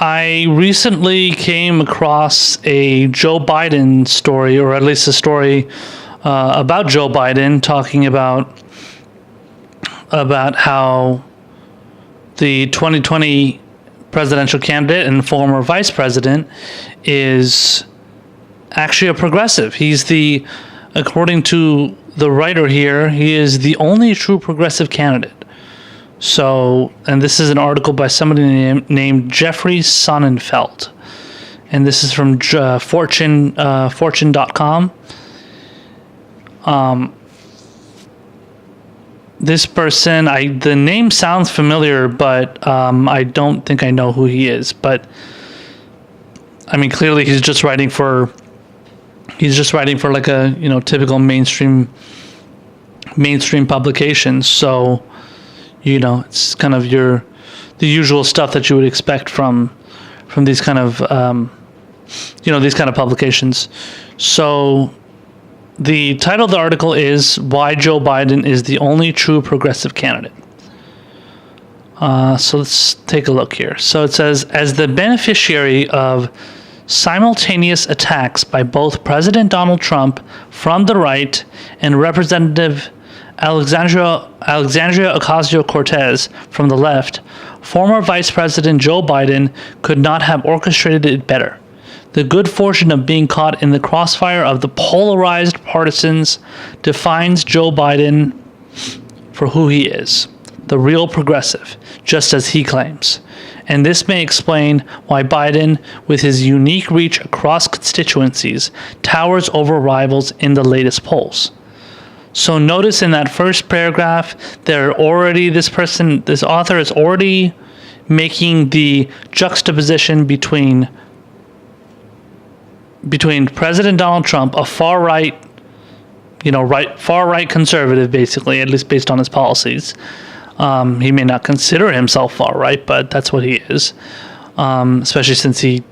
I recently came across a Joe Biden story, or at least a story about Joe Biden, talking about how the 2020 presidential candidate and former vice president is actually a progressive. According to the writer here, he is the only true progressive candidate. So, and this is an article by somebody named Jeffrey Sonnenfeld. And this is from Fortune.com. This person, the name sounds familiar, but I don't think I know who he is. But I mean, clearly he's just writing for like a typical mainstream publication. So it's kind of the usual stuff that you would expect from these kind of these kind of publications. So the title of the article is "Why Joe Biden is the Only True Progressive Candidate." So let's take a look here. So it says, as the beneficiary of simultaneous attacks by both President Donald Trump from the right and Representative Alexandria Ocasio-Cortez from the left, former Vice President Joe Biden could not have orchestrated it better. The good fortune of being caught in the crossfire of the polarized partisans defines Joe Biden for who he is, the real progressive, just as he claims. And this may explain why Biden, with his unique reach across constituencies, towers over rivals in the latest polls. So notice in that first paragraph, this author is already making the juxtaposition between President Donald Trump, a far right conservative, basically, at least based on his policies. He may not consider himself far right, but that's what he is. Especially since I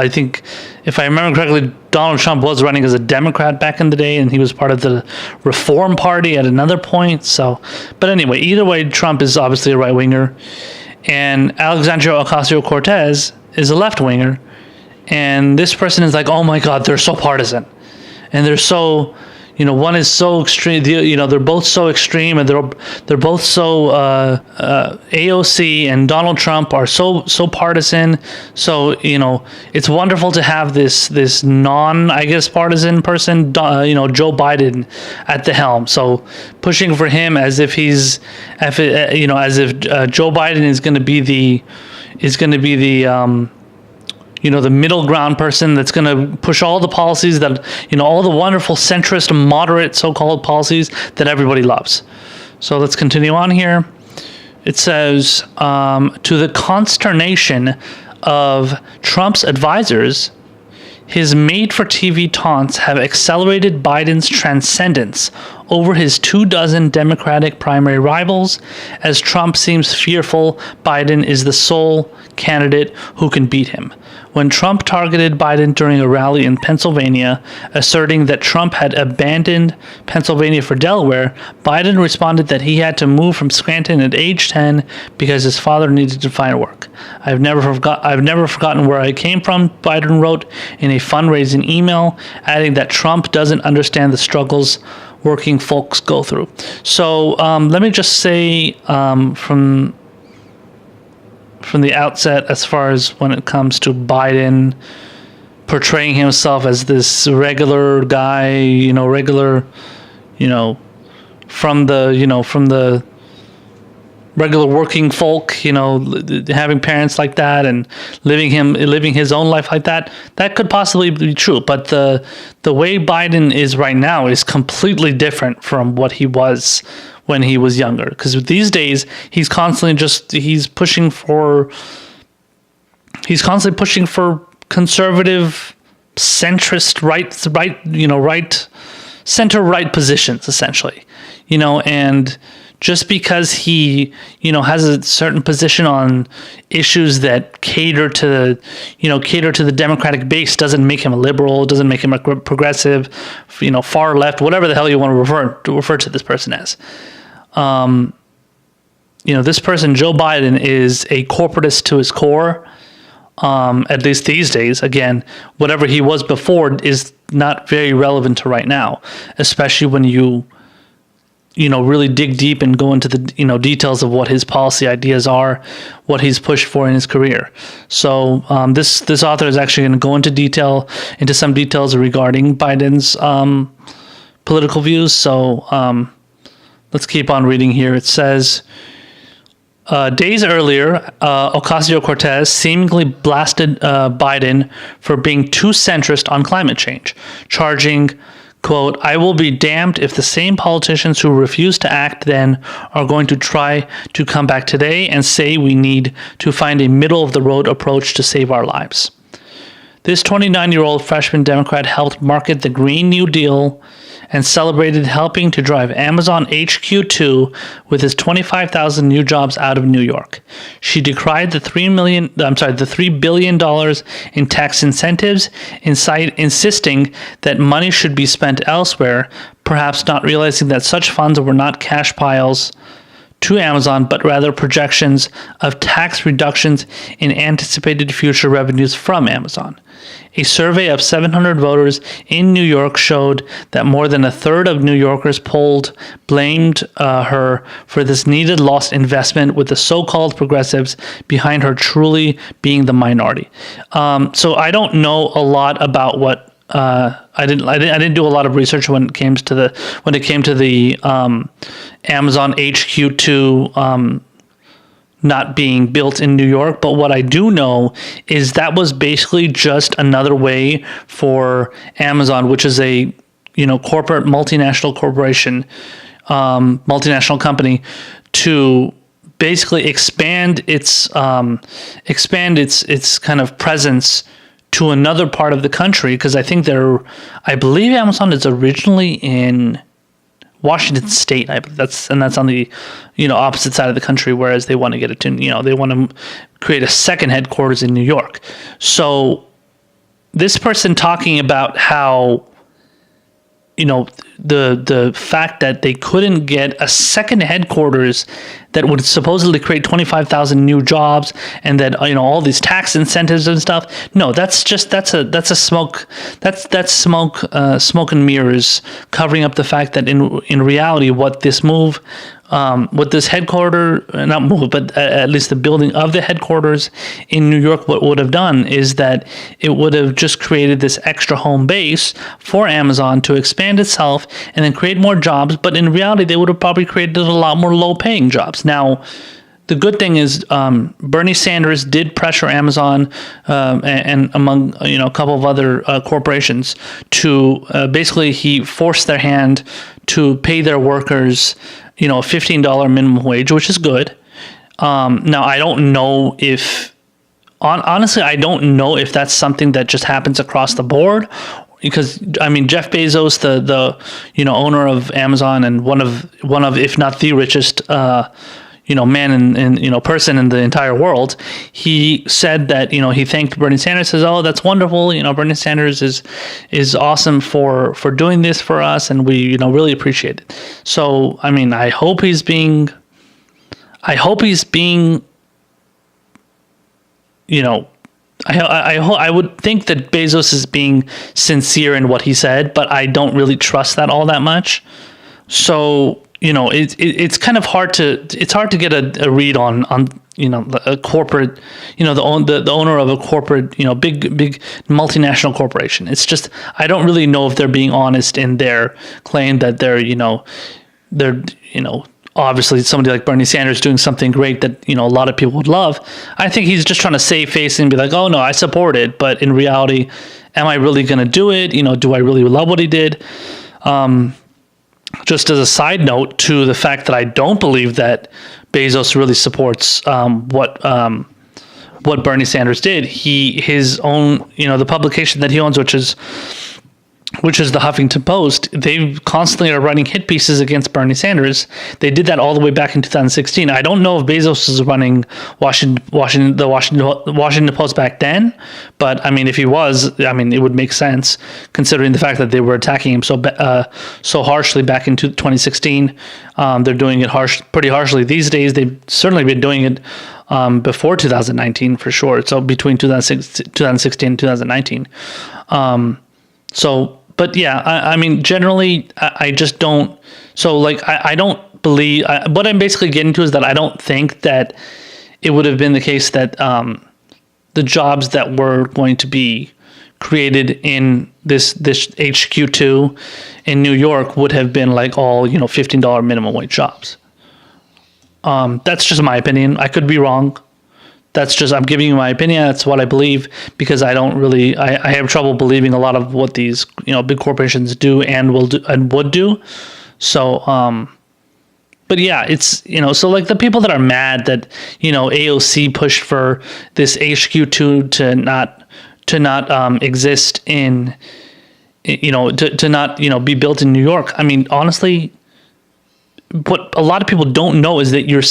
think, if I remember correctly, Donald Trump was running as a Democrat back in the day, and he was part of the Reform Party at another point. So, but anyway, either way, Trump is obviously a right-winger, and Alexandria Ocasio-Cortez is a left-winger, and this person is like, oh my God, they're so partisan, and they're so... one is so extreme. They're both so extreme, and they're both so AOC and Donald Trump are so partisan. So it's wonderful to have this partisan person, Joe Biden at the helm. So pushing for him as if Joe Biden is going to be the middle ground person that's going to push all the policies that, all the wonderful centrist, moderate so-called policies that everybody loves. So let's continue on here. It says, to the consternation of Trump's advisors, his made-for-TV taunts have accelerated Biden's transcendence over his 24 Democratic primary rivals, as Trump seems fearful Biden is the sole candidate who can beat him. When Trump targeted Biden during a rally in Pennsylvania, asserting that Trump had abandoned Pennsylvania for Delaware, Biden responded that he had to move from Scranton at age 10 because his father needed to find work. I've never forgotten where I came from, Biden wrote in a fundraising email, adding that Trump doesn't understand the struggles working folks go through. So let me just say from the outset, as far as when it comes to Biden portraying himself as this regular guy, from the regular working folk, having parents like that and living his own life like that, that could possibly be true. But the way Biden is right now is completely different from what he was when he was younger. Because these days he's constantly pushing for conservative, centrist, center-right positions, essentially, and just because he, has a certain position on issues that cater to the Democratic base doesn't make him a liberal, doesn't make him a progressive, far left, whatever the hell you want to refer to this person as. This person, Joe Biden, is a corporatist to his core. at least these days. Again, whatever he was before is not very relevant to right now, especially when you really dig deep and go into the details of what his policy ideas are, what he's pushed for in his career. So this author is actually going to go into some details regarding Biden's political views. So let's keep on reading here. It says, days earlier, Ocasio-Cortez seemingly blasted Biden for being too centrist on climate change, charging, quote, "I will be damned if the same politicians who refused to act then are going to try to come back today and say we need to find a middle-of-the-road approach to save our lives." This 29-year-old freshman Democrat helped market the Green New Deal and celebrated helping to drive Amazon HQ2 with his 25,000 new jobs out of New York. She decried the $3 billion in tax incentives, insisting that money should be spent elsewhere, perhaps not realizing that such funds were not cash piles to Amazon, but rather projections of tax reductions in anticipated future revenues from Amazon. A survey of 700 voters in New York showed that more than a third of New Yorkers polled blamed her for this needed lost investment, with the so-called progressives behind her truly being the minority. So I don't know a lot about what I didn't do a lot of research when it came to the Amazon HQ2 not being built in New York, but what I do know is that was basically just another way for Amazon, which is a corporate multinational corporation, multinational company, to basically expand its kind of presence to another part of the country, because I believe Amazon is originally in Washington State. That's on the opposite side of the country, whereas they want to get it to they want to create a second headquarters in New York. So this person talking about how the fact that they couldn't get a second headquarters that would supposedly create 25,000 new jobs, and that all these tax incentives and stuff. No, that's smoke and mirrors covering up the fact that in reality, what this move, what this at least the building of the headquarters in New York, what would have done is that it would have just created this extra home base for Amazon to expand itself and then create more jobs. But in reality, they would have probably created a lot more low-paying jobs. Now, the good thing is Bernie Sanders did pressure Amazon and among a couple of other corporations to basically he forced their hand to pay their workers a $15 minimum wage, which is good. Now, I don't know if honestly, I don't know if that's something that just happens across the board, because Jeff Bezos, the owner of Amazon and one of if not the richest man and person in the entire world, he said that he thanked Bernie Sanders, says, "Oh, that's wonderful. Bernie Sanders is awesome for doing this for us, and we really appreciate it." So I hope he's being I would think that Bezos is being sincere in what he said, but I don't really trust that all that much. So it's kind of hard to get a read on a corporate, the owner of a corporate, big multinational corporation. It's just, I don't really know if they're being honest in their claim that they're obviously somebody like Bernie Sanders doing something great that a lot of people would love. I think he's just trying to save face and be like, "Oh no, I support it," but in reality, am I really going to do it? Do I really love what he did? Just as a side note to the fact that I don't believe that Bezos really supports what Bernie Sanders did. His own, the publication that he owns, which is the Huffington Post, they constantly are writing hit pieces against Bernie Sanders. They did that all the way back in 2016. I don't know if Bezos is running the Washington Post back then, but if he was, it would make sense considering the fact that they were attacking him so harshly back in 2016. They're doing it pretty harshly these days. They've certainly been doing it before 2019 for sure. So between 2016 and 2019. But yeah, I mean, generally, I just don't. So like, I don't believe. What I'm basically getting to is that I don't think that it would have been the case that the jobs that were going to be created in this HQ2 in New York would have been like all $15 minimum wage jobs. That's just my opinion. I could be wrong. I'm giving you my opinion. That's what I believe, because I don't really, I have trouble believing a lot of what these, big corporations do and will do and would do. So, but yeah, it's, so like the people that are mad that, AOC pushed for this HQ2 to not exist in, to not, be built in New York. I mean, honestly, what a lot of people don't know is that you're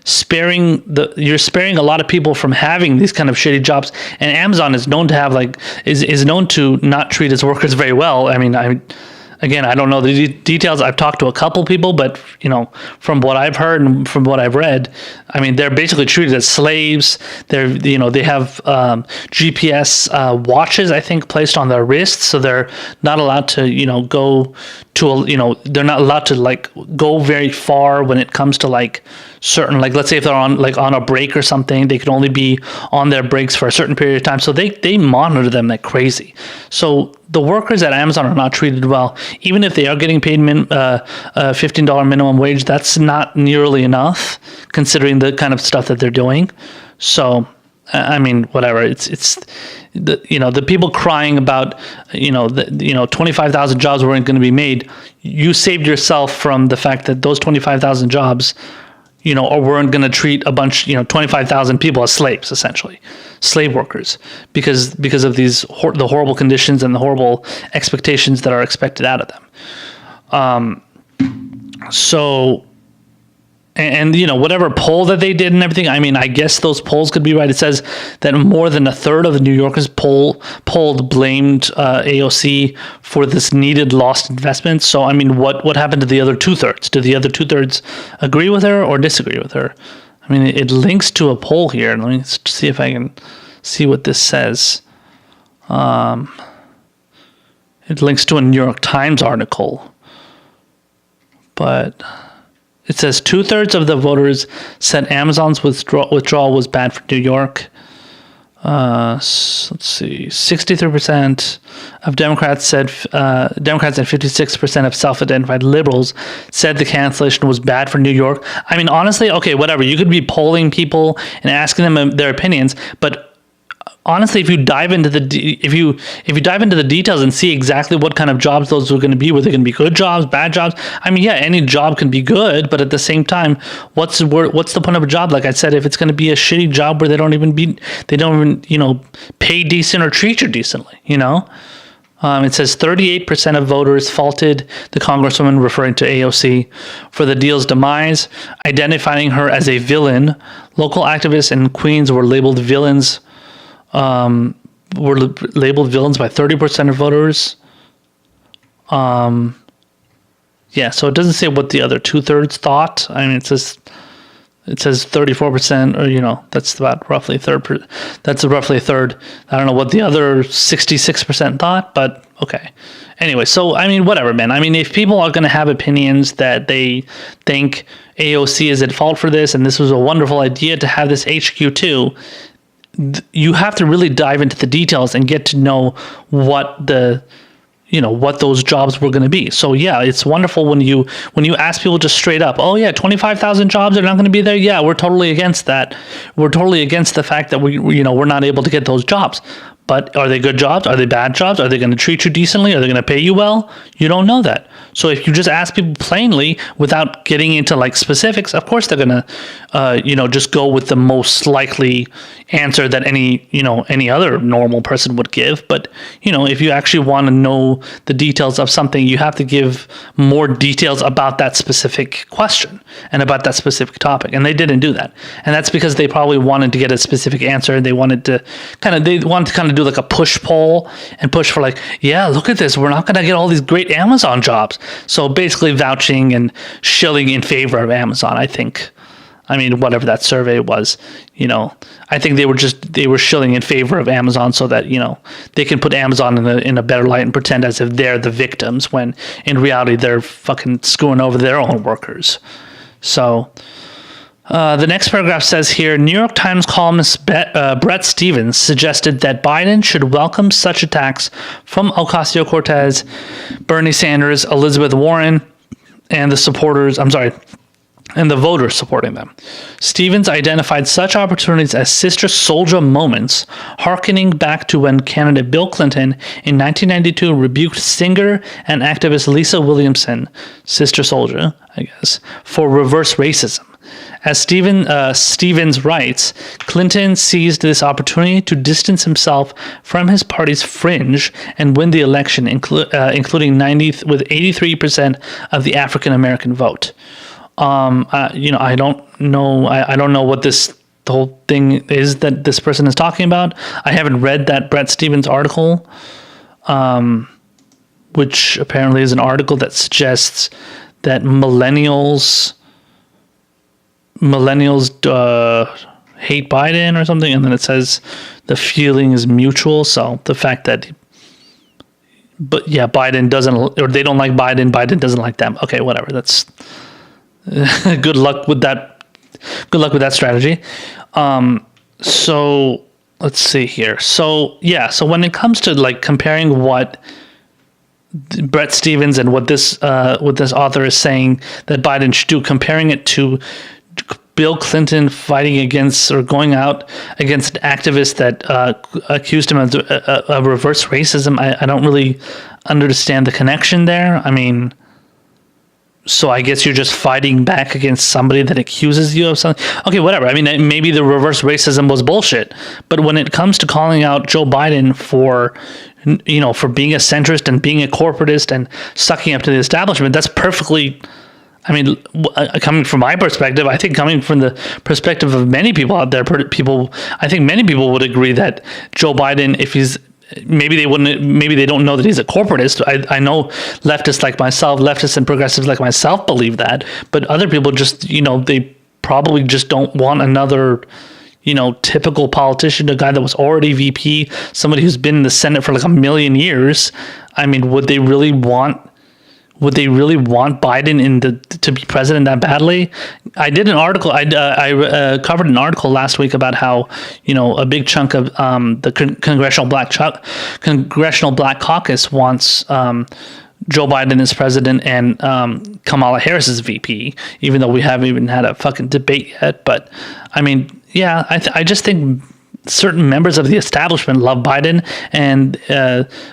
sparing a lot of people from having these kind of shitty jobs. And Amazon is known to have is known to not treat its workers very well. I mean, I don't know the details. I've talked to a couple people, but from what I've heard and from what I've read, I mean, they're basically treated as slaves. They have GPS watches, I think, placed on their wrists, so they're not allowed to go to they're not allowed to go very far when it comes to certain, let's say if they're on a break or something, they can only be on their breaks for a certain period of time. So they monitor them like crazy. So the workers at Amazon are not treated well. Even if they are getting paid $15 minimum wage, that's not nearly enough considering the kind of stuff that they're doing. So I mean, whatever. It's the people crying about 25,000 jobs weren't going to be made. You saved yourself from the fact that those 25,000 jobs or weren't going to treat a bunch, 25,000 people as slaves, essentially, slave workers, because of the horrible conditions and the horrible expectations that are expected out of them. So, and whatever poll that they did and everything, I mean, I guess those polls could be right. It says that more than a third of the New Yorkers polled blamed AOC for this needed lost investment. So, I mean, what happened to the other 2/3? Do the other 2/3 agree with her or disagree with her? I mean, it links to a poll here. Let me see if I can see what this says. It links to a New York Times article, but it says 2/3 of the voters said Amazon's withdrawal was bad for New York. Let's see, 63% of Democrats and 56% of self-identified liberals said the cancellation was bad for New York. I mean, honestly, okay, whatever. You could be polling people and asking them their opinions, but honestly, if you dive into the details and see exactly what kind of jobs those are going to be, were they going to be good jobs, bad jobs? I mean, yeah, any job can be good, but at the same time, what's the point of a job? Like I said, if it's going to be a shitty job where they don't even pay decent or treat you decently, It says 38% of voters faulted the congresswoman, referring to AOC, for the deal's demise, identifying her as a villain. Local activists in Queens were labeled villains. By 30% of voters. Yeah, so it doesn't say what the other 2/3 thought. I mean, it says 34%, or that's about roughly a third. That's roughly a third. I don't know what the other 66% thought, but okay. Anyway, so I mean, whatever, man. I mean, if people are going to have opinions that they think AOC is at fault for this, and this was a wonderful idea to have this HQ2, you have to really dive into the details and get to know what what those jobs were going to be. So yeah, it's wonderful when you ask people just straight up, oh yeah, 25,000 jobs are not going to be there. Yeah, we're totally against that. We're totally against the fact that we're not able to get those jobs. But are they good jobs? Are they bad jobs? Are they going to treat you decently? Are they going to pay you well? You don't know that. So if you just ask people plainly without getting into specifics, of course they're going to, just go with the most likely answer that any other normal person would give. But, if you actually want to know the details of something, you have to give more details about that specific question and about that specific topic. And they didn't do that. And that's because they probably wanted to get a specific answer. They wanted to kind of do like a push poll and push for yeah, look at this. We're not going to get all these great Amazon jobs. So basically vouching and shilling in favor of Amazon, I think. I mean, whatever that survey was, I think they were shilling in favor of Amazon so that, they can put Amazon in a better light and pretend as if they're the victims when in reality they're fucking screwing over their own workers. So the next paragraph says here, New York Times columnist Bret Stephens suggested that Biden should welcome such attacks from Ocasio-Cortez, Bernie Sanders, Elizabeth Warren, and the voters supporting them. Stephens identified such opportunities as sister soldier moments, hearkening back to when candidate Bill Clinton in 1992 rebuked singer and activist Lisa Williamson, sister soldier, I guess, for reverse racism. As Stephens writes, Clinton seized this opportunity to distance himself from his party's fringe and win the election, including with 83% of the African American vote. I don't know. I don't know what the whole thing is that this person is talking about. I haven't read that Bret Stephens article, which apparently is an article that suggests that millennials hate Biden or something, and then it says the feeling is mutual. So the fact that, Biden doesn't, or they don't like Biden, Biden doesn't like them. Okay, whatever. That's good luck with that. Good luck with that strategy. So let's see here. So when it comes to like comparing what Bret Stephens and what this author is saying that Biden should do, comparing it to Bill Clinton fighting against or going out against activists that accused him of reverse racism, I don't really understand the connection there. I mean, so I guess you're just fighting back against somebody that accuses you of something. Okay, whatever. I mean, maybe the reverse racism was bullshit. But when it comes to calling out Joe Biden for being a centrist and being a corporatist and sucking up to the establishment, that's perfectly... I mean, coming from my perspective, I think coming from the perspective of many people out there, I think many people would agree that Joe Biden, if he's, maybe they don't know that he's a corporatist. I know leftists like myself, leftists and progressives like myself believe that, but other people just, they probably just don't want another, typical politician, a guy that was already VP, somebody who's been in the Senate for like a million years. I mean, would they really want Biden to be president that badly? I did an article. I covered an article last week about how a big chunk of the Congressional Black Caucus wants Joe Biden as president and Kamala Harris as VP, even though we haven't even had a fucking debate yet. But I mean, I just think certain members of the establishment love Biden, and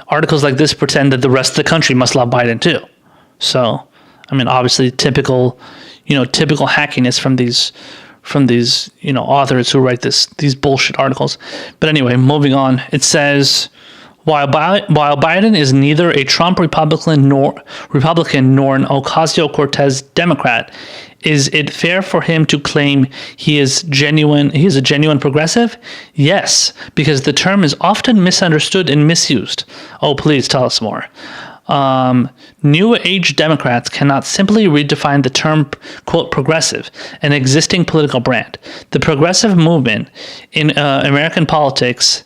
articles like this pretend that the rest of the country must love Biden too. So, I mean, obviously, typical hackiness from these authors who write these bullshit articles. But anyway, moving on. It says, while Biden is neither a Trump Republican nor an Ocasio-Cortez Democrat, is it fair for him to claim he is a genuine progressive? Yes, because the term is often misunderstood and misused. Oh, please tell us more. New age Democrats cannot simply redefine the term, quote, progressive, an existing political brand. The progressive movement in American politics,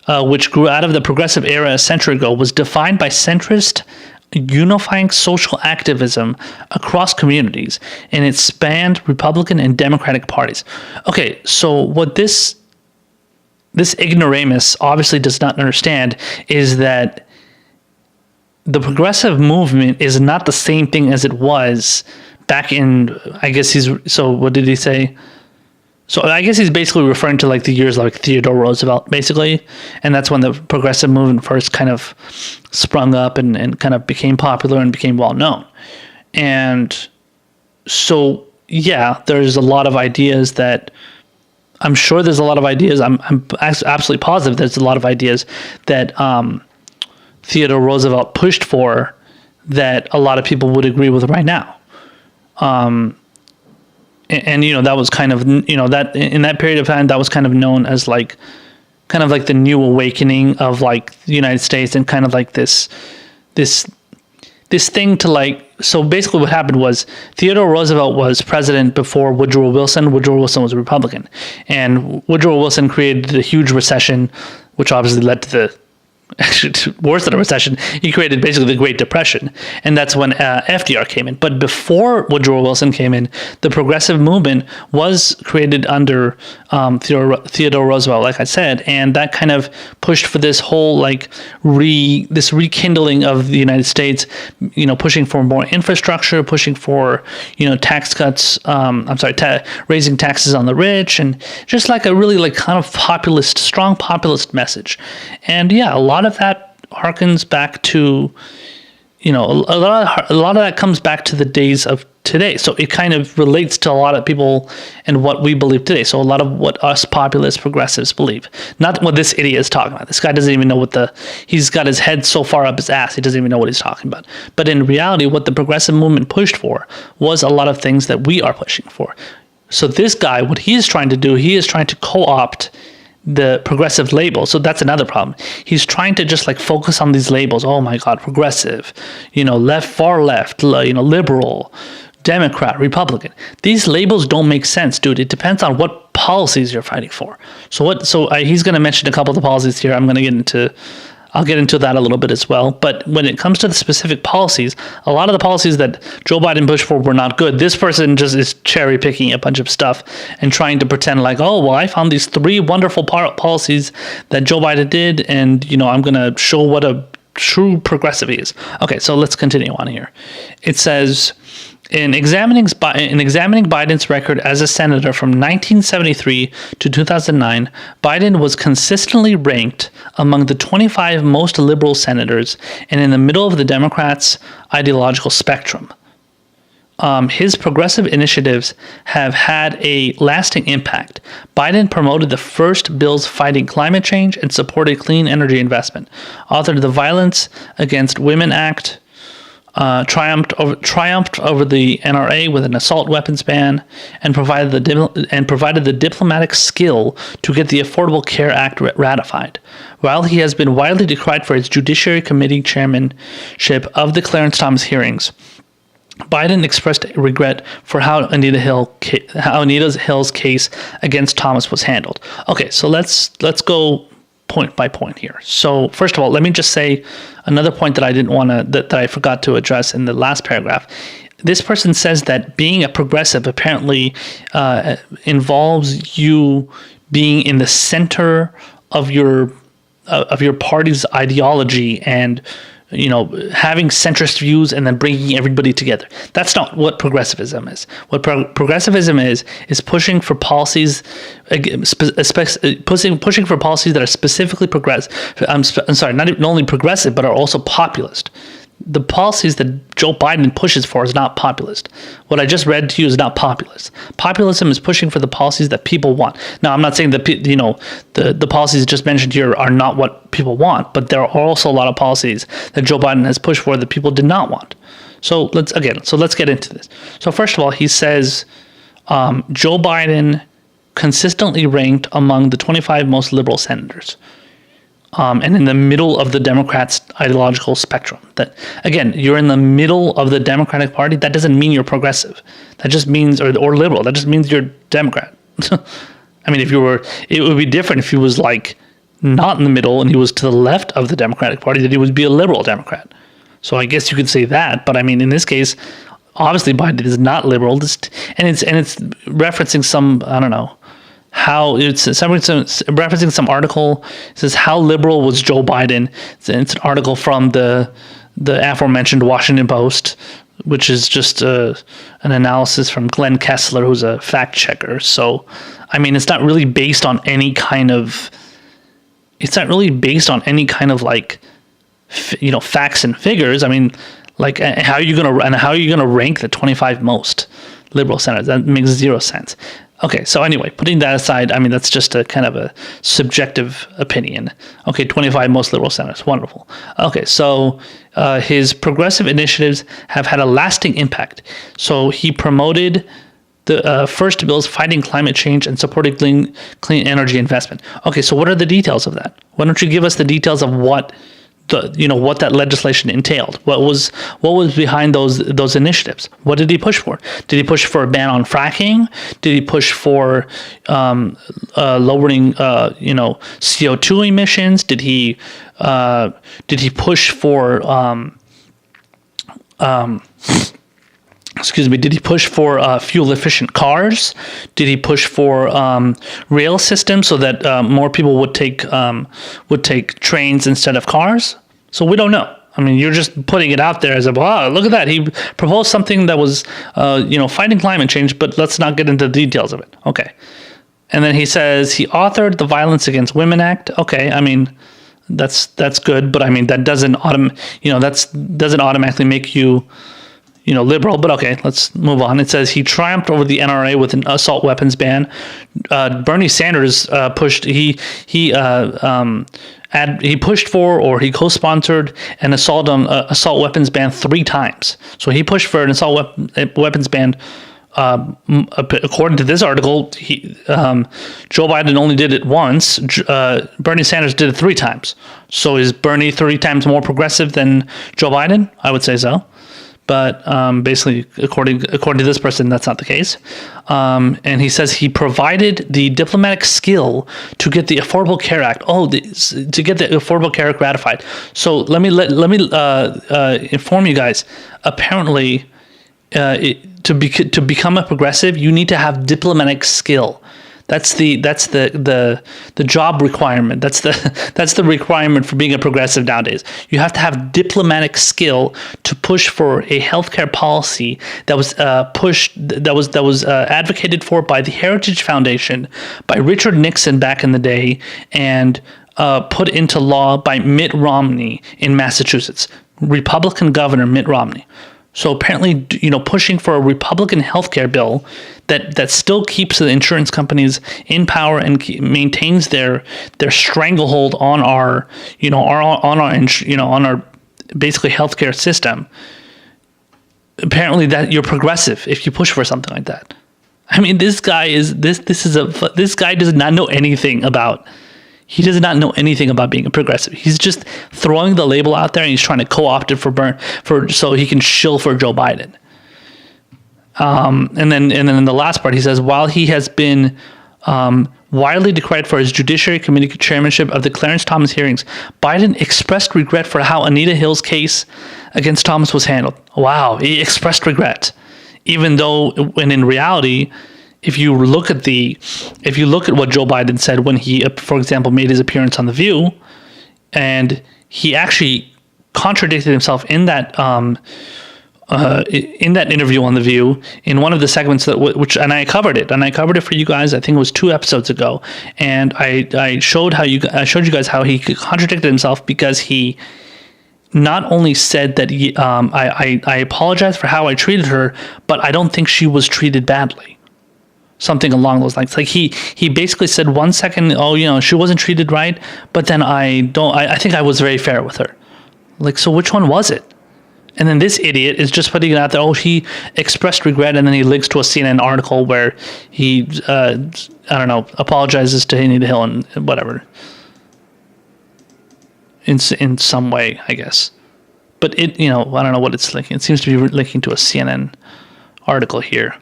which grew out of the progressive era a century ago, was defined by centrist, unifying social activism across communities, and it spanned Republican and Democratic parties. Okay, so what this ignoramus obviously does not understand is that the progressive movement is not the same thing as it was back in, I guess what did he say? So I guess he's basically referring to like the years like Theodore Roosevelt, basically. And that's when the progressive movement first kind of sprung up and kind of became popular and became well known. And so, there's a lot of ideas that, I'm sure there's a lot of ideas, I'm absolutely positive there's a lot of ideas that, Theodore Roosevelt pushed for that a lot of people would agree with right now. And that was kind of, that in that period of time, that was kind of known as like, kind of like the new awakening of like the United States, and kind of like this this thing to like, so basically what happened was Theodore Roosevelt was president before Woodrow Wilson. Woodrow Wilson was a Republican. And Woodrow Wilson created the huge recession, which obviously led to the, actually worse than a recession. He created basically the Great Depression. And that's when FDR came in. But before Woodrow Wilson came in, the progressive movement was created under Theodore Roosevelt, like I said. And that kind of pushed for this whole like this rekindling of the United States, you know, pushing for more infrastructure, pushing for, you know, tax cuts, raising taxes on the rich, and just like a really like kind of populist, strong populist message. And yeah, a lot of that harkens back to, you know, a lot of that comes back to the days of today. So it kind of relates to a lot of people and what we believe today. So a lot of what us populist progressives believe, not what this idiot is talking about. This guy doesn't even know he's got his head so far up his ass, he doesn't even know what he's talking about. But in reality, what the progressive movement pushed for was a lot of things that we are pushing for. So this guy, what he is trying to do, he is trying to co-opt the progressive label. So that's another problem. He's trying to just like focus on these labels. Oh my God, progressive, you know, left, far left, you know, liberal, Democrat, Republican. These labels don't make sense, dude. It depends on what policies you're fighting for. He's going to mention a couple of the policies here. I'll get into that a little bit as well. But when it comes to the specific policies, a lot of the policies that Joe Biden pushed for were not good. This person just is cherry picking a bunch of stuff and trying to pretend like, oh, well, I found these 3 wonderful policies that Joe Biden did, and, you know, I'm going to show what a true progressive he is. Okay, so let's continue on here. It says, in examining Biden's record as a senator from 1973 to 2009, Biden was consistently ranked among the 25 most liberal senators and in the middle of the Democrats' ideological spectrum. His progressive initiatives have had a lasting impact. Biden promoted the first bills fighting climate change and supported clean energy investment, authored the Violence Against Women Act, triumphed over the NRA with an assault weapons ban, and provided the diplomatic skill to get the Affordable Care Act ratified. While he has been widely decried for his Judiciary Committee chairmanship of the Clarence Thomas hearings, Biden expressed regret for how Anita Hill's case against Thomas was handled. Okay, so let's go point by point here. So first of all, let me just say another point that I forgot to address in the last paragraph. This person says that being a progressive apparently involves you being in the center of your party's ideology and, you know, having centrist views and then bringing everybody together. That's not what progressivism is. What progressivism is pushing for policies, pushing for policies that are specifically progressive. I'm sorry, not only progressive, but are also populist. The policies that Joe Biden pushes for is not populist. What I just read to you is not populist. Populism is pushing for the policies that people want. Now, I'm not saying that, you know, the policies just mentioned here are not what people want, but there are also a lot of policies that Joe Biden has pushed for that people did not want. So let's get into this. So first of all, he says Joe Biden consistently ranked among the 25 most liberal senators. And in the middle of the Democrats' ideological spectrum. That, again, you're in the middle of the Democratic Party. That doesn't mean you're progressive. That just means, or liberal. That just means you're Democrat. I mean, it would be different if he was like not in the middle and he was to the left of the Democratic Party, that he would be a liberal Democrat. So I guess you could say that. But I mean, in this case, obviously Biden is not liberal. And it's referencing some, I don't know, how it's referencing some article. It says, how liberal was Joe Biden? It's an article from the aforementioned Washington Post, which is just an analysis from Glenn Kessler, who's a fact checker. So, I mean, it's not really based on any kind of like, you know, facts and figures. I mean, like, how are you gonna rank the 25 most liberal senators? That makes zero sense. Okay, so anyway, putting that aside, I mean, that's just a kind of a subjective opinion. Okay, 25 most liberal senators, wonderful. Okay, so his progressive initiatives have had a lasting impact. So he promoted the first bills fighting climate change and supported clean energy investment. Okay, so what are the details of that? Why don't you give us the details of what what that legislation entailed. What was behind those initiatives? What did he push for? Did he push for a ban on fracking? Did he push for lowering CO2 emissions? Did he push for did he push for fuel efficient cars? Did he push for rail systems so that more people would take trains instead of cars? So we don't know. I mean, you're just putting it out there as wow, look at that. He proposed something that was fighting climate change, but let's not get into the details of it. Okay. And then he says he authored the Violence Against Women Act. Okay, I mean, that's good, but I mean that doesn't automatically make you liberal, but okay, let's move on. It says he triumphed over the NRA with an assault weapons ban. Bernie Sanders pushed. He pushed for, or he co-sponsored an assault weapons ban 3 times. So he pushed for an assault weapons ban. According to this article, Joe Biden only did it once. Bernie Sanders did it 3 times. So is Bernie 3 times more progressive than Joe Biden? I would say so. But basically, according to this person, that's not the case. And he says he provided the diplomatic skill to get the Affordable Care Act. To get the Affordable Care Act ratified. So let me inform you guys. Apparently, to become a progressive, you need to have diplomatic skill. That's the job requirement. That's the requirement for being a progressive nowadays. You have to have diplomatic skill to push for a healthcare policy that was advocated for by the Heritage Foundation, by Richard Nixon back in the day, and put into law by Mitt Romney in Massachusetts, Republican Governor Mitt Romney. So apparently, pushing for a Republican healthcare bill that still keeps the insurance companies in power and maintains their stranglehold on our basically healthcare system. Apparently, that you're progressive if you push for something like that. I mean, this guy does not know anything about. He does not know anything about being a progressive. He's just throwing the label out there, and he's trying to co-opt it so he can shill for Joe Biden. And then in the last part, he says, while he has been widely decried for his Judiciary Committee chairmanship of the Clarence Thomas hearings, Biden expressed regret for how Anita Hill's case against Thomas was handled. Wow, he expressed regret, even though, when in reality, if you look at what Joe Biden said when he, for example, made his appearance on The View, and he actually contradicted himself in that interview on The View, in one of the segments and I covered it for you guys. I think it was 2 episodes ago, and I showed you guys how he contradicted himself, because he not only said that I apologize for how I treated her, but I don't think she was treated badly. Something along those lines. Like he basically said 1 second, she wasn't treated right, but then I think I was very fair with her. Like, so which one was it? And then this idiot is just putting it out there. He expressed regret, and then he links to a CNN article where he, apologizes to Anita Hill and whatever. In some way, I guess. But I don't know what it's linking. It seems to be linking to a CNN article here.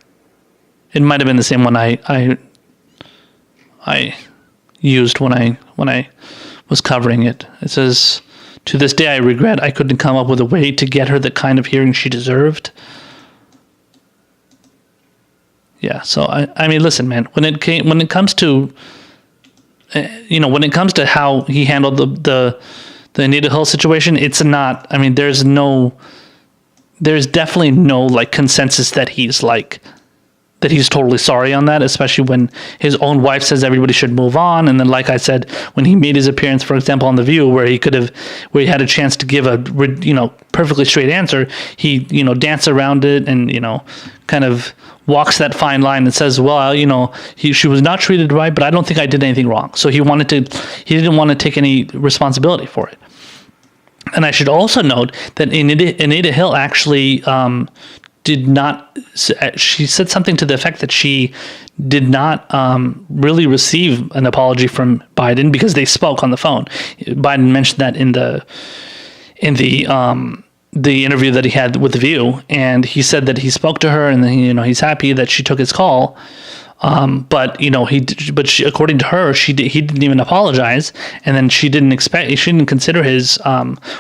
It might have been the same one I used when I was covering it. It says, "To this day, I regret I couldn't come up with a way to get her the kind of hearing she deserved." Yeah. So I mean, listen, man. When it comes to how he handled the Anita Hill situation, it's not. I mean, there's definitely no consensus that he's totally sorry on that, especially when his own wife says everybody should move on. And then, like I said, when he made his appearance, for example, on The View, where he had a chance to give a perfectly straight answer, he danced around it and kind of walks that fine line and says, well, she was not treated right, but I don't think I did anything wrong. So he didn't want to take any responsibility for it. And I should also note that Anita Hill actually did not, she said something to the effect that she did not really receive an apology from Biden because they spoke on the phone. Biden mentioned that in the interview that he had with The View, and he said that he spoke to her, and then, he's happy that she took his call. But according to her, he didn't even apologize, and then she didn't consider his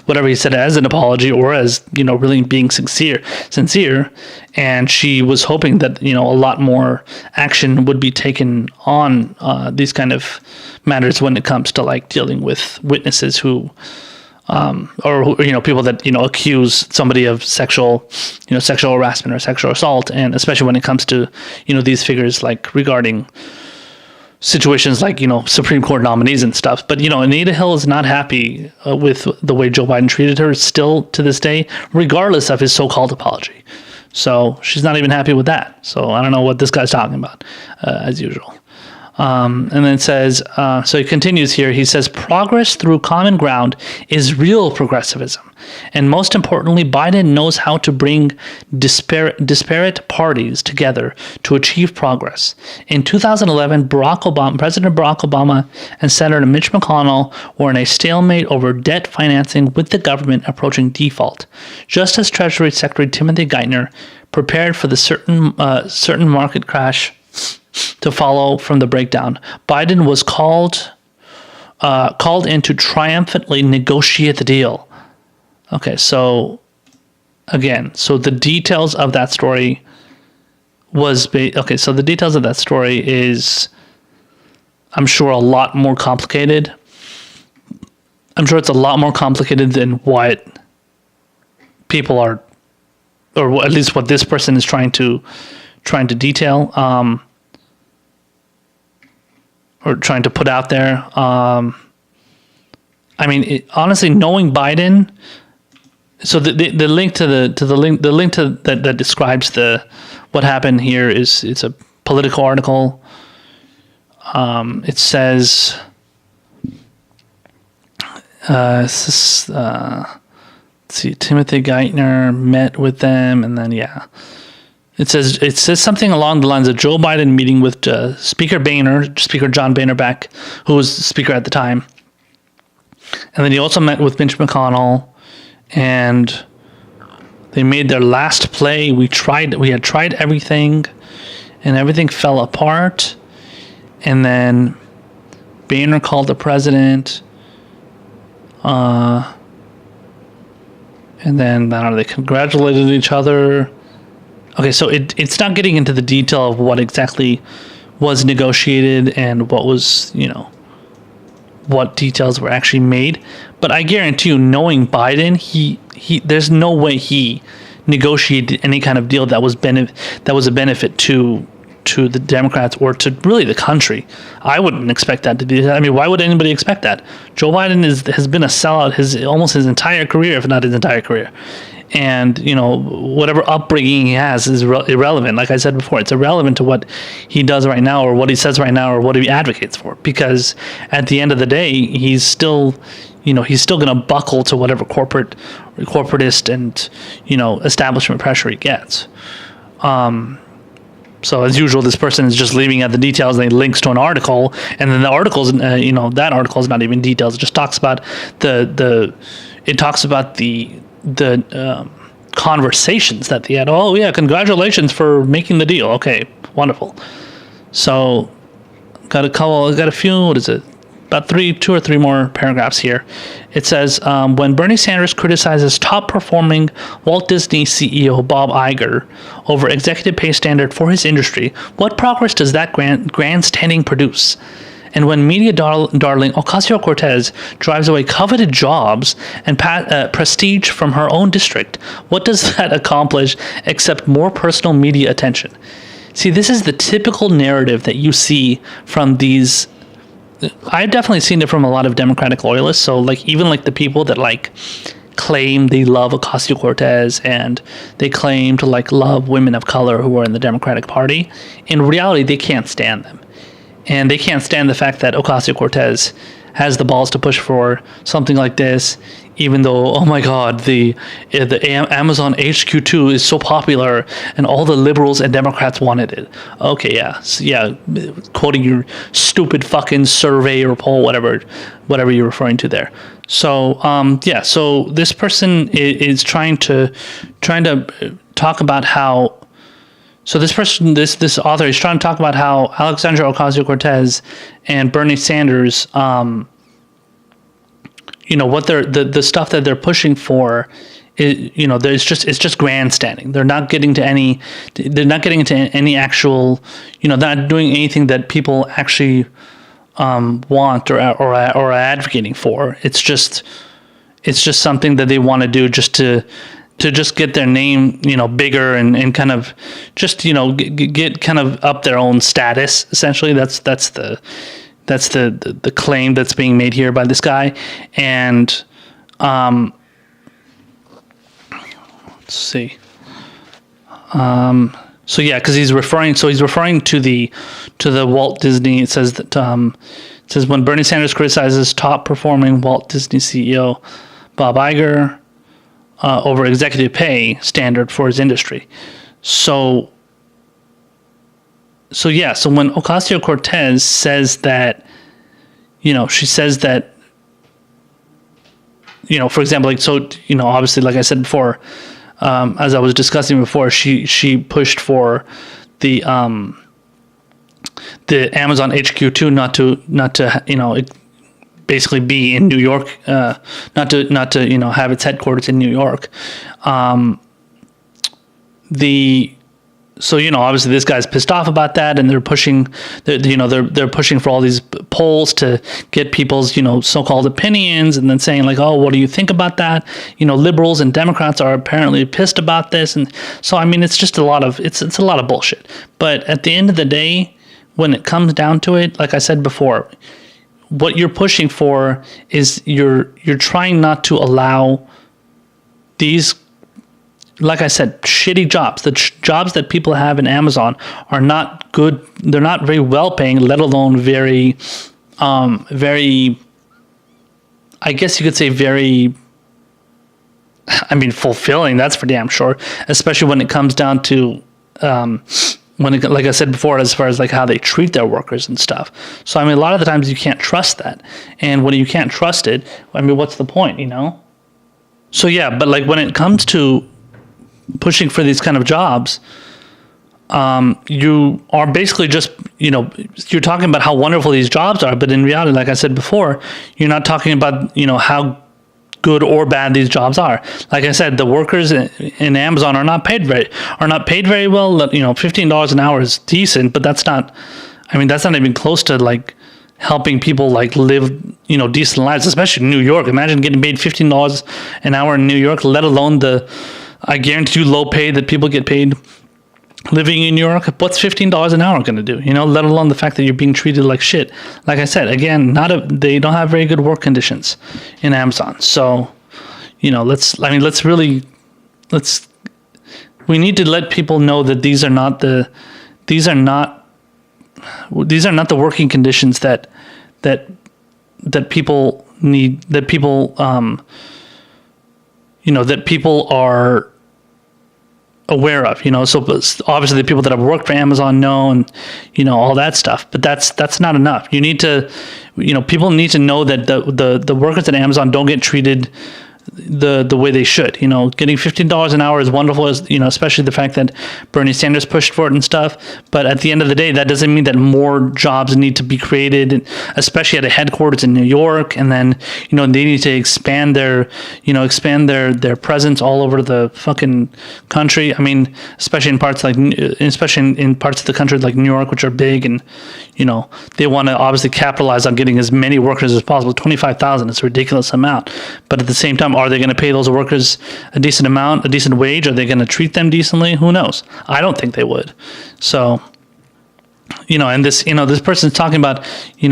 whatever he said as an apology or as really being sincere, and she was hoping that a lot more action would be taken on these kind of matters when it comes to like dealing with witnesses who. Or people that accuse somebody of sexual harassment or sexual assault, and especially when it comes to these figures like regarding situations like Supreme Court nominees and stuff. But Anita Hill is not happy with the way Joe Biden treated her still to this day, regardless of his so-called apology. So she's not even happy with that. So I don't know what this guy's talking about, as usual. And then it says, so he continues here, he says, progress through common ground is real progressivism. And most importantly, Biden knows how to bring disparate parties together to achieve progress. In 2011, President Barack Obama and Senator Mitch McConnell were in a stalemate over debt financing with the government approaching default. Just as Treasury Secretary Timothy Geithner prepared for the certain market crash to follow from the breakdown, Biden was called in to triumphantly negotiate the deal. Okay, so again, the details of that story the details of that story is, I'm sure, a lot more complicated. I'm sure it's a lot more complicated than what people are, or at least what this person is trying to detail. Or trying to put out there. I mean, honestly, knowing Biden. So the link to that describes what happened here it's a Politico article. It says, let's see, Timothy Geithner met with them, and then It says something along the lines of Joe Biden meeting with Speaker John Boehner back, who was Speaker at the time. And then he also met with Mitch McConnell, and they made their last play. We had tried everything, and everything fell apart. And then Boehner called the president. And then they congratulated each other. Okay, so it's not getting into the detail of what exactly was negotiated and what was, what details were actually made. But I guarantee you, knowing Biden, he there's no way he negotiated any kind of deal that was a benefit to the Democrats or to really the country. I wouldn't expect that to be. I mean, why would anybody expect that? Joe Biden has been a sellout almost his entire career, if not his entire career. And, whatever upbringing he has is irrelevant. Like I said before, it's irrelevant to what he does right now or what he says right now or what he advocates for. Because at the end of the day, he's still going to buckle to whatever corporatist and, establishment pressure he gets. So as usual, this person is just leaving out the details and he links to an article. And then the article's, that article is not even details. It just talks about the conversations that they had. Oh yeah, congratulations for making the deal. Okay, wonderful. So got a few. What is it? About 2 or 3 more paragraphs here. It says, when Bernie Sanders criticizes top-performing Walt Disney CEO Bob Iger over executive pay standard for his industry, what progress does that grandstanding produce? And when media darling Ocasio-Cortez drives away coveted jobs and prestige from her own district, what does that accomplish except more personal media attention? See, this is the typical narrative that you see from these. I've definitely seen it from a lot of Democratic loyalists. So, even the people that claim they love Ocasio-Cortez and they claim to love women of color who are in the Democratic Party. In reality, they can't stand them. And they can't stand the fact that Ocasio-Cortez has the balls to push for something like this, even though, oh my God, the Amazon HQ2 is so popular and all the liberals and Democrats wanted it. Okay, yeah, quoting your stupid fucking survey or poll, whatever you're referring to there. So so this person is trying to talk about how. So this person, this author, is trying to talk about how Alexandria Ocasio-Cortez and Bernie Sanders, what they're the stuff that they're pushing for, is, it's just grandstanding. They're not getting to any. They're not getting into any actual. They're not doing anything that people actually want or are advocating for. It's just something that they want to do just to just get their name, bigger and kind of just, get kind of up their own status. Essentially, that's the claim that's being made here by this guy. And let's see. So yeah, because he's referring to the Walt Disney. It says that when Bernie Sanders criticizes top performing Walt Disney CEO Bob Iger over executive pay standard for his industry. So when Ocasio-Cortez says that, she says that, for example, obviously, like I said before, as I was discussing before, she pushed for the Amazon HQ2 not to basically be in New York, not to have its headquarters in New York. Obviously this guy's pissed off about that, and they're pushing for all these polls to get people's so-called opinions, and then saying like, oh, what do you think about that? Liberals and Democrats are apparently pissed about this, and so it's just a lot of it's a lot of bullshit. But at the end of the day, when it comes down to it, like I said before, what you're pushing for is you're trying not to allow these, like I said, shitty jobs. The jobs that people have in Amazon are not good. They're not very well paying, let alone very, I guess you could say very, fulfilling. That's for damn sure. Especially when it comes down to, like I said before, as far as like how they treat their workers and stuff. So a lot of the times you can't trust that, and when you can't trust it, what's the point, So yeah, but like when it comes to pushing for these kind of jobs, you are basically just you're talking about how wonderful these jobs are, but in reality, like I said before, you're not talking about how good or bad these jobs are. Like I said, the workers in Amazon are not paid very well. $15 an hour is decent, but that's not even close to like helping people like live decent lives, especially in New York. Imagine getting paid $15 an hour in New York, let alone I guarantee you low pay that people get paid living in New York. What's $15 an hour going to do? Let alone the fact that you're being treated like shit. Like I said, again, they don't have very good work conditions in Amazon. So, we need to let people know that these are not the working conditions that people need, that people are aware of, so obviously the people that have worked for Amazon know, and all that stuff, but that's not enough. You need to, people need to know that the workers at Amazon don't get treated the way they should. Getting $15 an hour is wonderful, especially the fact that Bernie Sanders pushed for it and stuff. But at the end of the day, that doesn't mean that more jobs need to be created, especially at a headquarters in New York. And then, they need to expand their presence all over the fucking country. Especially in parts of the country like New York, which are big, and they want to obviously capitalize on getting as many workers as possible. 25,000 is a ridiculous amount, but at the same time, are they going to pay those workers a decent wage? Are they going to treat them decently? Who knows? I don't think they would. So, and this person's talking about, he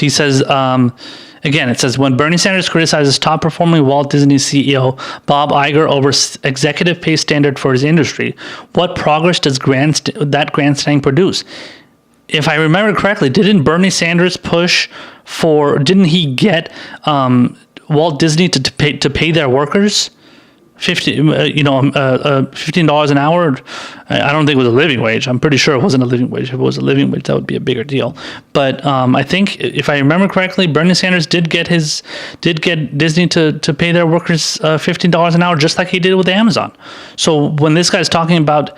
says, again, it says, when Bernie Sanders criticizes top performing Walt Disney CEO Bob Iger over executive pay standard for his industry, what progress does that grandstanding produce? if I remember correctly, didn't Bernie Sanders push for? Didn't he get Walt Disney to pay their workers $15 an hour? I don't think it was a living wage. I'm pretty sure it wasn't a living wage. If it was a living wage, that would be a bigger deal. But I think, if I remember correctly, Bernie Sanders did get Disney to pay their workers $15 an hour, just like he did with Amazon. So when this guy's talking about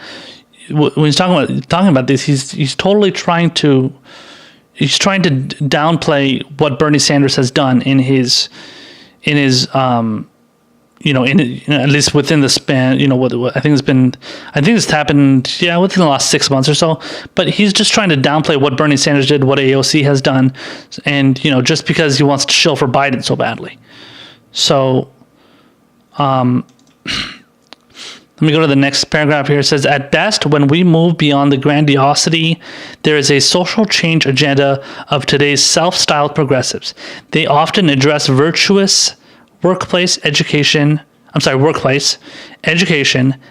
this, he's totally trying to downplay what Bernie Sanders has done in his at least within the span, what I think it's happened, within the last 6 months or so. But he's just trying to downplay what Bernie Sanders did, what AOC has done, and just because he wants to shill for Biden so badly. So, let me go to the next paragraph here. It says, at best, when we move beyond the grandiosity, there is a social change agenda of today's self-styled progressives. They often address virtuous workplace, education,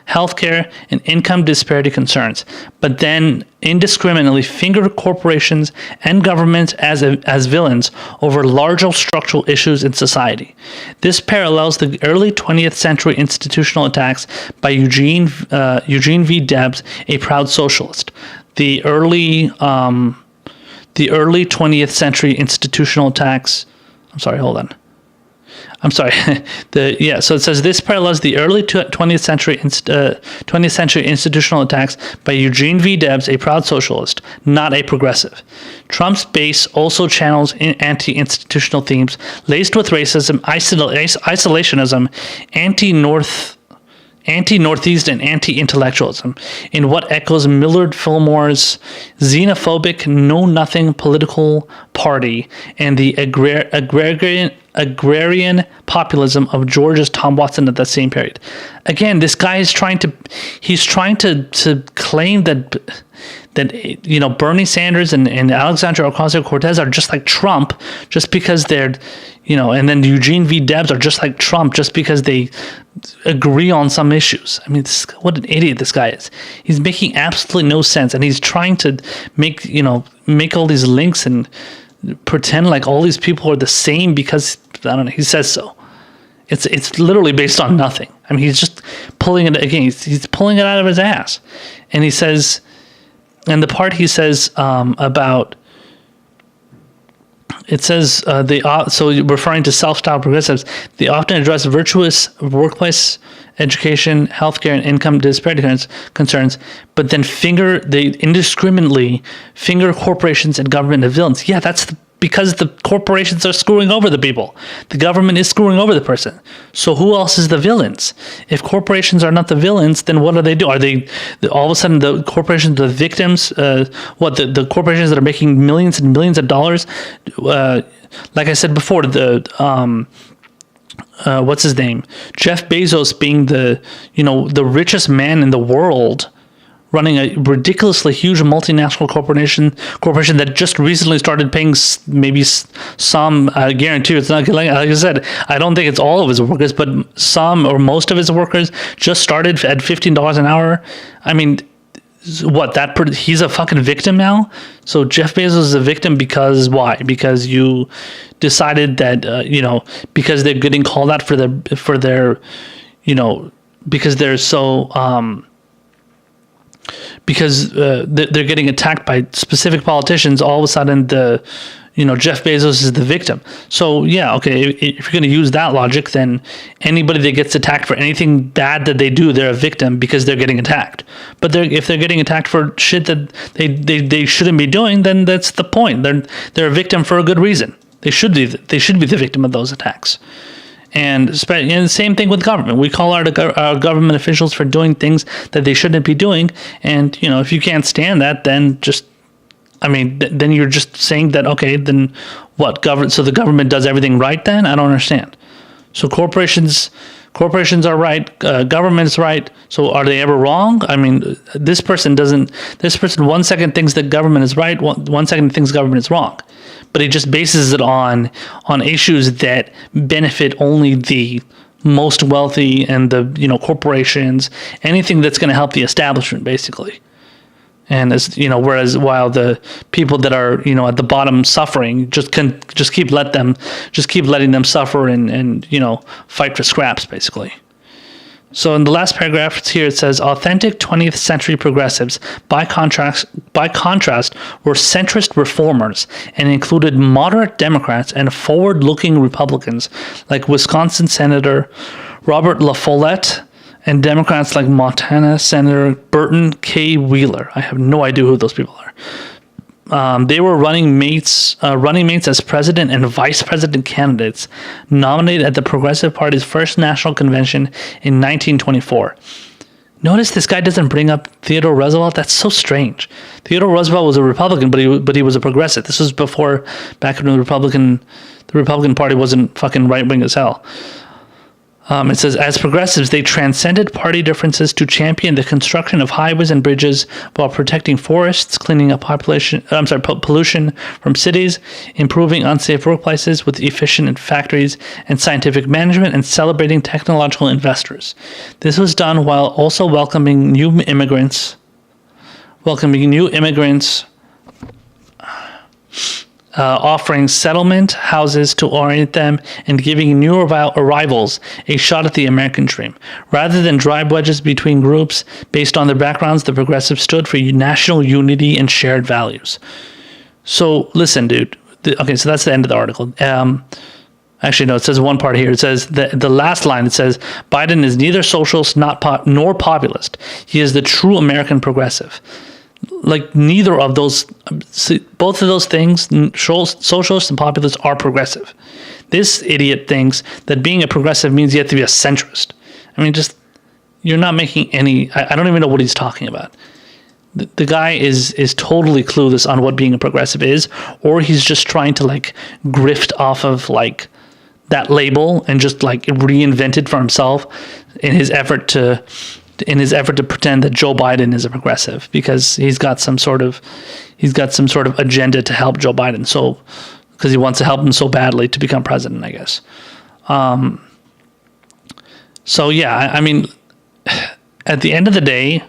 healthcare, and income disparity concerns, but then indiscriminately finger corporations and governments as villains over larger structural issues in society. This parallels the early 20th century institutional attacks by Eugene V. Debs, a proud socialist. The early 20th century institutional attacks. So it says this parallels the early 20th century institutional attacks by Eugene V. Debs, a proud socialist, not a progressive. Trump's base also channels anti-institutional themes laced with racism, isolationism, anti-Northeast, and anti-intellectualism in what echoes Millard Fillmore's xenophobic know-nothing political party and the agrarian populism of Georgia's Tom Watson at that same period. Again, this guy is trying to claim that Bernie Sanders and Alexandria Ocasio-Cortez are just like Trump, just because they're, and then Eugene V. Debs are just like Trump, just because they agree on some issues. I mean, what an idiot this guy is. He's making absolutely no sense, and he's trying to make all these links and pretend like all these people are the same because, I don't know, he says so. It's literally based on nothing. I mean, he's just pulling it, again, he's pulling it out of his ass. And he says, and the part he says about, it says, so referring to self-styled progressives, they often address virtuous workplace, education, healthcare, and income disparity concerns, but then they indiscriminately finger corporations and government as villains. Yeah, that's because the corporations are screwing over the people. The government is screwing over the person. So who else is the villains? If corporations are not the villains, then what do they do? Are they all of a sudden the corporations are the victims? The corporations that are making millions and millions of dollars? Like I said before, what's his name? Jeff Bezos being the richest man in the world, running a ridiculously huge multinational corporation that just recently started paying maybe some, I guarantee it's not, like I said, I don't think it's all of his workers, but some or most of his workers just started at $15 an hour. I mean, he's a fucking victim now? So Jeff Bezos is a victim because why? Because you decided that, because they're getting called out for their, because they're so, because they're getting attacked by specific politicians, all of a sudden Jeff Bezos is the victim. So yeah, okay, if you're going to use that logic, then anybody that gets attacked for anything bad that they do, they're a victim because they're getting attacked. But if they're getting attacked for shit that they shouldn't be doing, then that's the point. They're a victim for a good reason. They should be the victim of those attacks. And the same thing with government. We call our government officials for doing things that they shouldn't be doing. And, if you can't stand that, then then you're just saying that, okay, then what? So the government does everything right then? I don't understand. So corporations are right, government's right. So are they ever wrong? I mean, this person 1 second thinks that government is right, one second thinks government is wrong. But he just bases it on issues that benefit only the most wealthy and the corporations, anything that's going to help the establishment, basically. And as you know, while the people that are at the bottom suffering just keep letting them suffer and fight for scraps basically. So in the last paragraph here it says authentic 20th century progressives by contrast were centrist reformers and included moderate Democrats and forward-looking Republicans like Wisconsin Senator Robert La Follette and Democrats like Montana Senator Burton K. Wheeler. I have no idea who those people are. They were running mates as president and vice president candidates nominated at the Progressive Party's first national convention in 1924. Notice this guy doesn't bring up Theodore Roosevelt. That's so strange. Theodore Roosevelt was a Republican, but he was a progressive. This was back when the Republican Party wasn't fucking right wing as hell. It says, as progressives, they transcended party differences to champion the construction of highways and bridges while protecting forests, cleaning up pollution from cities, improving unsafe workplaces with efficient factories and scientific management, and celebrating technological investors. This was done while also welcoming new immigrants, offering settlement houses to orient them and giving new arrivals a shot at the American dream. Rather than drive wedges between groups based on their backgrounds, the progressives stood for national unity and shared values. So listen, dude. Okay, so that's the end of the article. Actually, no, it says one part here. It says the last line, it says, Biden is neither socialist nor populist. He is the true American progressive. Like neither of those, both of those things, socialists and populists, are progressive. This idiot thinks that being a progressive means you have to be a centrist. I mean, you're not making any. I don't even know what he's talking about. The guy is totally clueless on what being a progressive is, or he's just trying to like grift off of like that label and just like reinvent it for himself in his effort to pretend that Joe Biden is a progressive, because he's got some sort of agenda to help Joe Biden. So, because he wants to help him so badly to become president, I guess. So yeah, I mean, at the end of the day,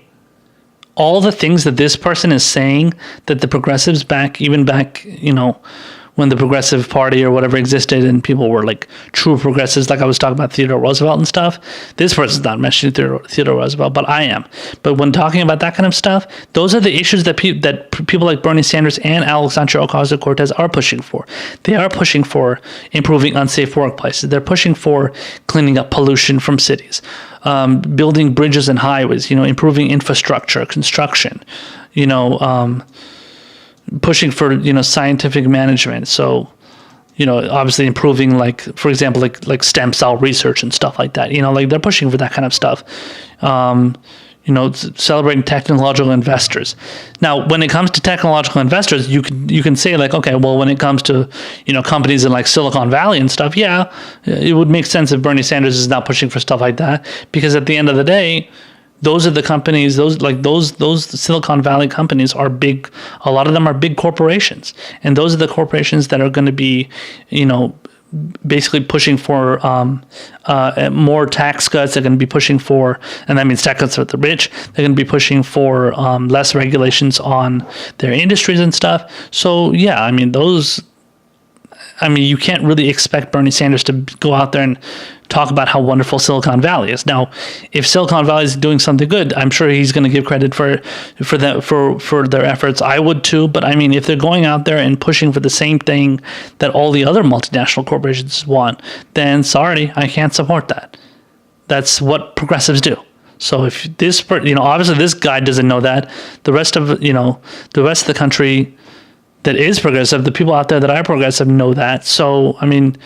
all the things that this person is saying that the progressives back, when the Progressive Party or whatever existed and people were like true progressives, like I was talking about Theodore Roosevelt and stuff, this person's not mentioning Theodore Roosevelt, but I am. But when talking about that kind of stuff, those are the issues that people like Bernie Sanders and Alexandria Ocasio-Cortez are pushing for. They are pushing for improving unsafe workplaces. They're pushing for cleaning up pollution from cities, building bridges and highways, improving infrastructure, construction, pushing for scientific management. So obviously improving, like for example, like stem cell research and stuff like that. Like they're pushing for that kind of stuff. Celebrating technological investors. Now, when it comes to technological investors, you can say like, okay, well, when it comes to companies in like Silicon Valley and stuff, yeah, it would make sense if Bernie Sanders is not pushing for stuff like that, because at the end of the day, those are the companies, those Silicon Valley companies are big. A lot of them are big corporations. And those are the corporations that are going to be, basically pushing for more tax cuts. They're going to be pushing for, and that means tax cuts for the rich. They're going to be pushing for less regulations on their industries and stuff. So, yeah, I mean, you can't really expect Bernie Sanders to go out there and talk about how wonderful Silicon Valley is. Now, if Silicon Valley is doing something good, I'm sure he's going to give credit for their efforts. I would too, but I mean, if they're going out there and pushing for the same thing that all the other multinational corporations want, then sorry, I can't support that. That's what progressives do. So if this, obviously this guy doesn't know that. The rest of the country that is progressive, the people out there that are progressive know that. So, I mean,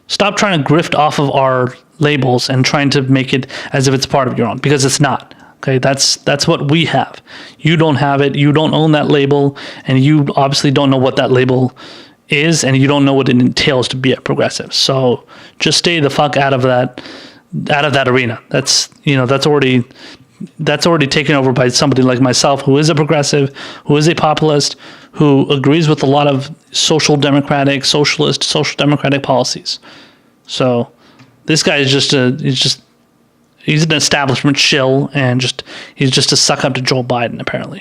stop trying to grift off of our labels and trying to make it as if it's part of your own, because it's not. Okay, that's what we have. You don't have it. You don't own that label, and you obviously don't know what that label is, and you don't know what it entails to be a progressive. So just stay the fuck out of that arena. That's already taken over by somebody like myself, who is a progressive, who is a populist, who agrees with a lot of social democratic policies. So this guy is he's an establishment shill, and he's just a suck up to Joe Biden, apparently.